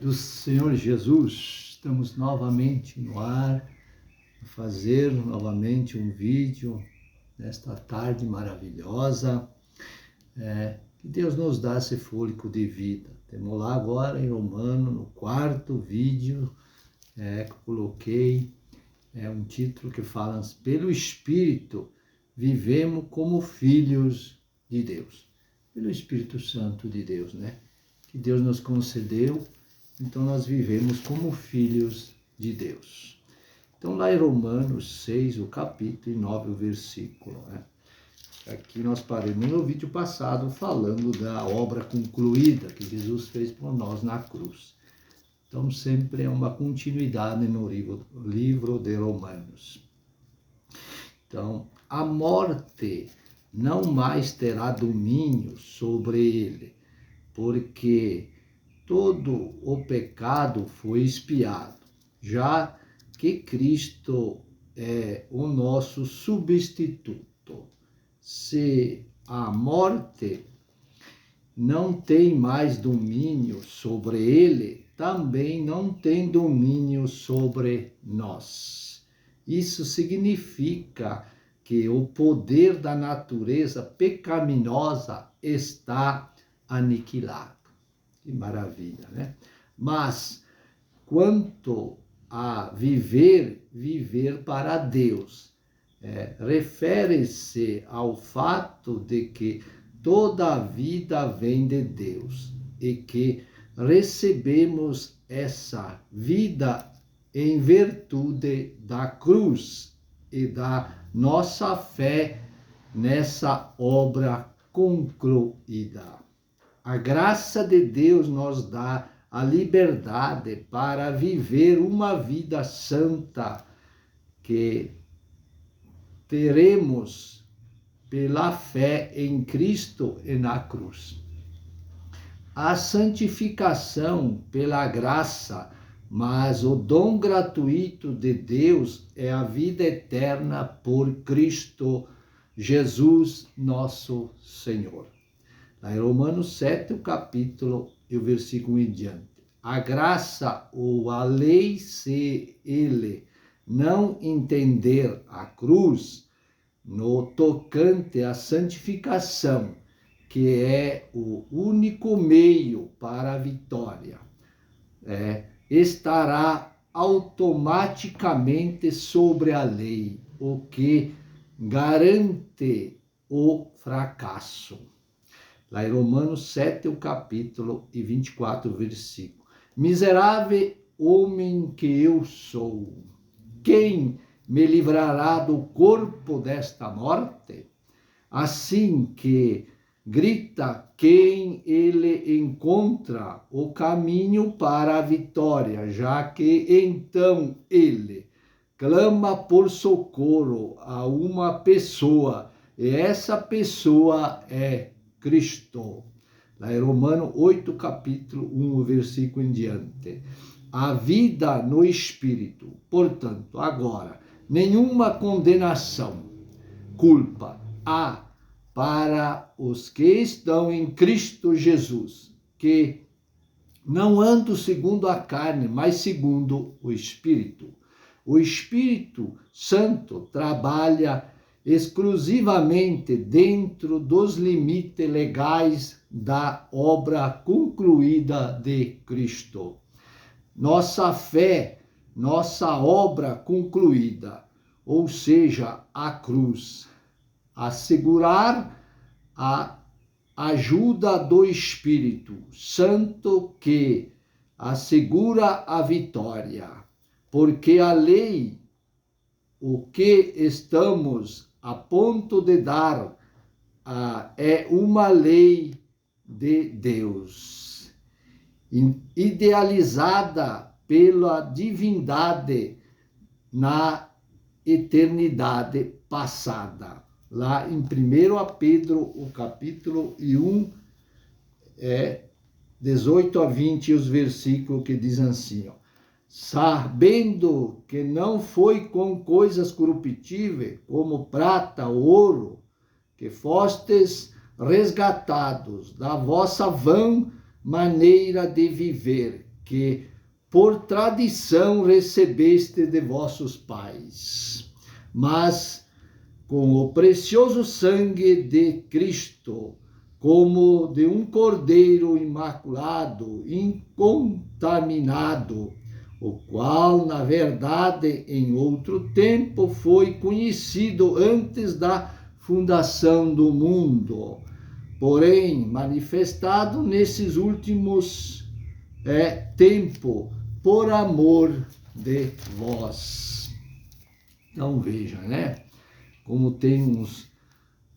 do Senhor Jesus, estamos novamente no ar, a fazer novamente um vídeo nesta tarde maravilhosa. Que Deus nos dá esse fôlego de vida. Temos lá agora em Romano, no quarto vídeo, que eu coloquei, um título que fala: pelo Espírito vivemos como filhos de Deus. Pelo Espírito Santo de Deus, né? Que Deus nos concedeu, então nós vivemos como filhos de Deus. Então lá em Romanos 6, o capítulo, e 9, o versículo, né? Aqui nós paramos no vídeo passado falando da obra concluída que Jesus fez por nós na cruz. Então sempre é uma continuidade no livro de Romanos. Então, a morte não mais terá domínio sobre ele, porque todo o pecado foi expiado, já que Cristo é o nosso substituto. Se a morte não tem mais domínio sobre ele, também não tem domínio sobre nós. Isso significa que o poder da natureza pecaminosa está aniquilado. Que maravilha, né? Mas quanto a viver para Deus, refere-se ao fato de que toda a vida vem de Deus e que recebemos essa vida em virtude da cruz e da nossa fé nessa obra concluída. A graça de Deus nos dá a liberdade para viver uma vida santa que teremos pela fé em Cristo e na cruz. A santificação pela graça, mas o dom gratuito de Deus é a vida eterna por Cristo Jesus, nosso Senhor. Lá em Romanos 7, o capítulo e o versículo em diante. A graça ou a lei, se ele não entender a cruz no tocante à santificação, que é o único meio para a vitória, estará automaticamente sobre a lei, o que garante o fracasso. Lá em Romanos 7, o capítulo e 24, versículo. Miserável homem que eu sou, quem me livrará do corpo desta morte? Assim que grita quem ele encontra o caminho para a vitória, já que então ele clama por socorro a uma pessoa, e essa pessoa é Cristo. Lá em Romanos 8, capítulo 1, versículo em diante. A vida no Espírito. Portanto, agora, nenhuma condenação, culpa há para os que estão em Cristo Jesus, que não andam segundo a carne, mas segundo o Espírito. O Espírito Santo trabalha exclusivamente dentro dos limites legais da obra concluída de Cristo. Nossa fé, nossa obra concluída, ou seja, a cruz, assegurar a ajuda do Espírito Santo que assegura a vitória, porque a lei, o que estamos a ponto de dar, é uma lei de Deus, idealizada pela divindade na eternidade passada. Lá em 1 Pedro, o capítulo 1, 18 a 20, os versículos que dizem assim, sabendo que não foi com coisas corruptíveis, como prata, ouro, que fostes resgatados da vossa vã maneira de viver, que por tradição recebeste de vossos pais, mas com o precioso sangue de Cristo, como de um cordeiro imaculado, incontaminado, o qual, na verdade, em outro tempo foi conhecido antes da fundação do mundo, porém manifestado nesses últimos tempos, por amor de vós. Então veja, né? Como tem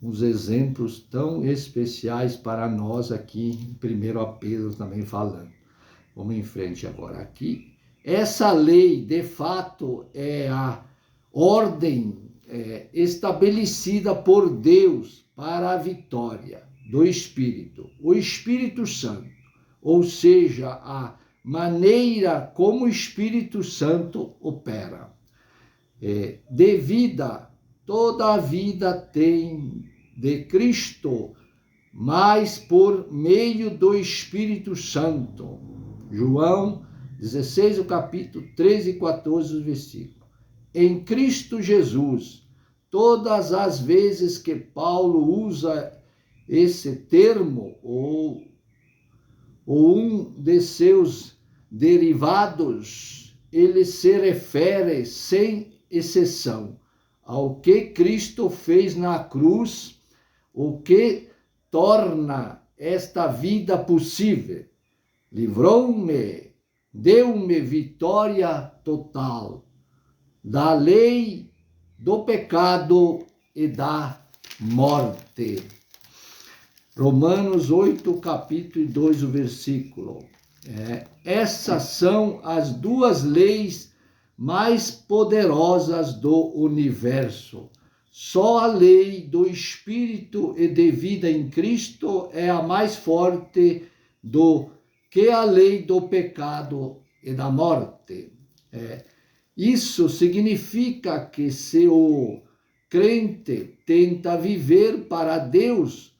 uns exemplos tão especiais para nós aqui, em 1 Pedro também falando. Vamos em frente agora aqui. Essa lei, de fato, é a ordem estabelecida por Deus para a vitória do Espírito, o Espírito Santo, ou seja, a maneira como o Espírito Santo opera. Toda a vida tem de Cristo, mas por meio do Espírito Santo. João 16, o capítulo 13 e 14, os versículos. Em Cristo Jesus, todas as vezes que Paulo usa esse termo, ou um de seus derivados, ele se refere, sem exceção, ao que Cristo fez na cruz, o que torna esta vida possível. Livrou-me, deu-me vitória total da lei, do pecado e da morte. Romanos 8, capítulo 2, o versículo. Essas são as duas leis mais poderosas do universo. Só a lei do Espírito e de vida em Cristo é a mais forte do que a lei do pecado e da morte. Isso significa que se o crente tenta viver para Deus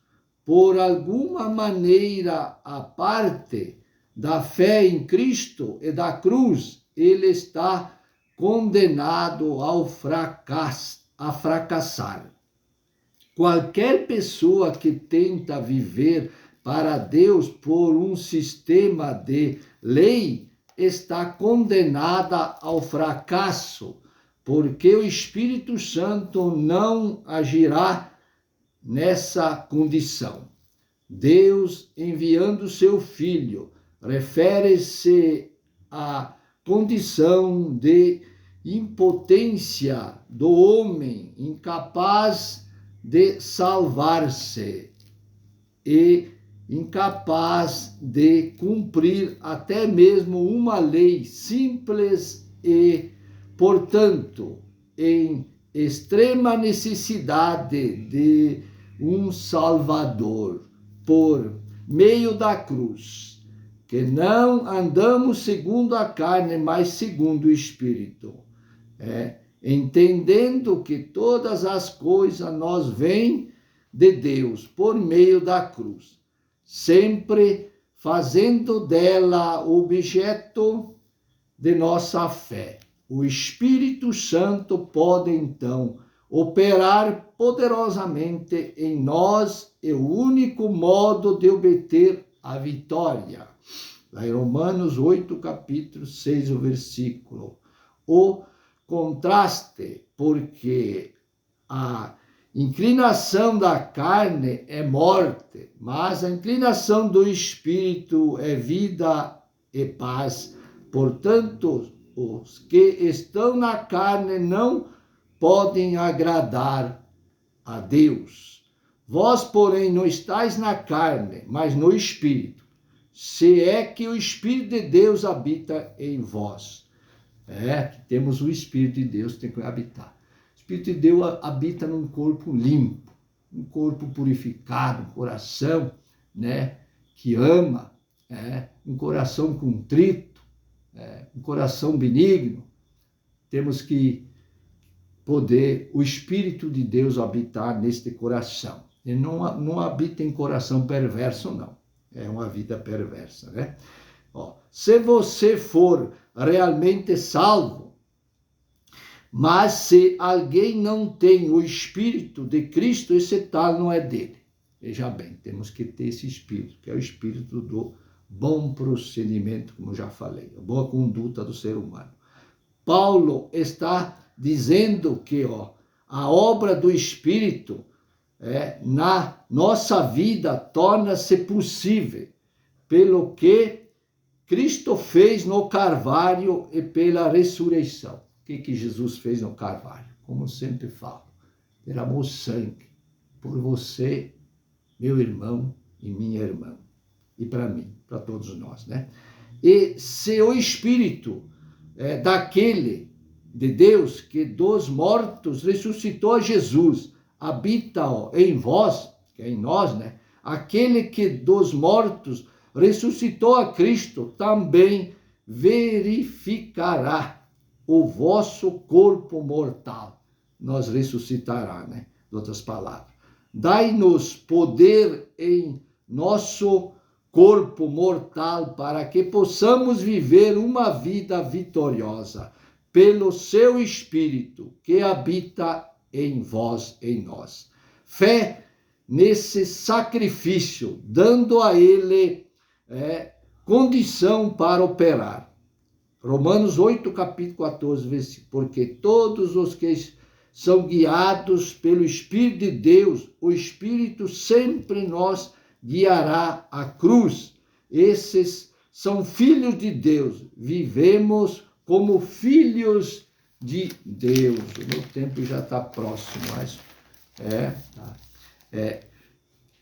por alguma maneira à parte da fé em Cristo e da cruz, ele está condenado a fracassar. Qualquer pessoa que tenta viver para Deus por um sistema de lei está condenada ao fracasso, porque o Espírito Santo não agirá nessa condição. Deus, enviando seu Filho, refere-se à condição de impotência do homem, incapaz de salvar-se e incapaz de cumprir até mesmo uma lei simples e, portanto, em extrema necessidade de um Salvador por meio da cruz, que não andamos segundo a carne, mas segundo o Espírito. Entendendo que todas as coisas nós vêm de Deus por meio da cruz, sempre fazendo dela objeto de nossa fé. O Espírito Santo pode então operar poderosamente em nós, é o único modo de obter a vitória. Lá em Romanos 8, capítulo 6, o versículo. O contraste, porque a inclinação da carne é morte, mas a inclinação do Espírito é vida e paz. Portanto, os que estão na carne não podem agradar a Deus. Vós, porém, não estáis na carne, mas no Espírito, se é que o Espírito de Deus habita em vós. Que temos o Espírito de Deus que tem que habitar. O Espírito de Deus habita num corpo limpo, um corpo purificado, um coração, que ama, um coração contrito, um coração benigno. Temos que poder o Espírito de Deus habitar neste coração. Ele não habita em coração perverso, não. É uma vida perversa, Ó, se você for realmente salvo, mas se alguém não tem o Espírito de Cristo, esse tal não é dele. Veja bem, temos que ter esse Espírito, que é o Espírito do bom procedimento, como já falei, a boa conduta do ser humano. Paulo está dizendo que a obra do Espírito na nossa vida torna-se possível pelo que Cristo fez no Calvário e pela ressurreição. O que Jesus fez no Calvário? Como sempre falo, derramou sangue por você, meu irmão e minha irmã, e para mim, para todos nós, né? E se o Espírito daquele de Deus que dos mortos ressuscitou a Jesus, habita em vós, que é em nós, né? Aquele que dos mortos ressuscitou a Cristo, também verificará o vosso corpo mortal. Nós ressuscitará, né? Em outras palavras. Dai-nos poder em nosso corpo mortal para que possamos viver uma vida vitoriosa pelo seu Espírito que habita em vós, em nós. Fé nesse sacrifício, dando a ele condição para operar. Romanos 8, capítulo 14, versículo. Porque todos os que são guiados pelo Espírito de Deus, o Espírito sempre nos guiará à cruz. Esses são filhos de Deus. Vivemos como filhos de Deus. O meu tempo já está próximo, mas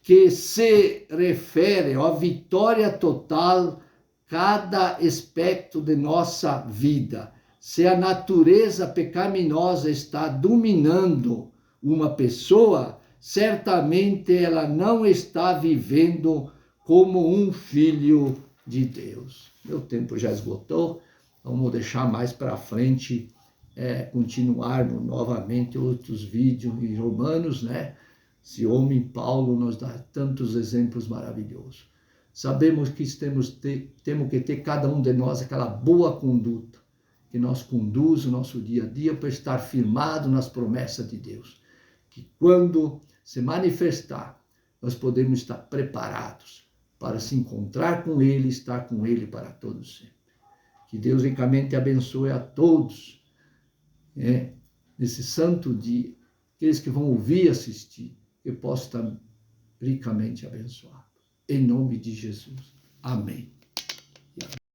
que se refere à vitória total cada aspecto de nossa vida. Se a natureza pecaminosa está dominando uma pessoa, certamente ela não está vivendo como um filho de Deus. Meu tempo já esgotou, vamos deixar mais para frente, continuarmos novamente outros vídeos em Romanos, né? Esse homem Paulo nos dá tantos exemplos maravilhosos. Sabemos que temos que ter cada um de nós aquela boa conduta que nos conduz o nosso dia a dia para estar firmado nas promessas de Deus. Que quando se manifestar, nós podemos estar preparados para se encontrar com Ele, estar com Ele para todos sempre. Que Deus ricamente abençoe a todos nesse santo dia, aqueles que vão ouvir e assistir, que possa estar ricamente abençoado. Em nome de Jesus. Amém.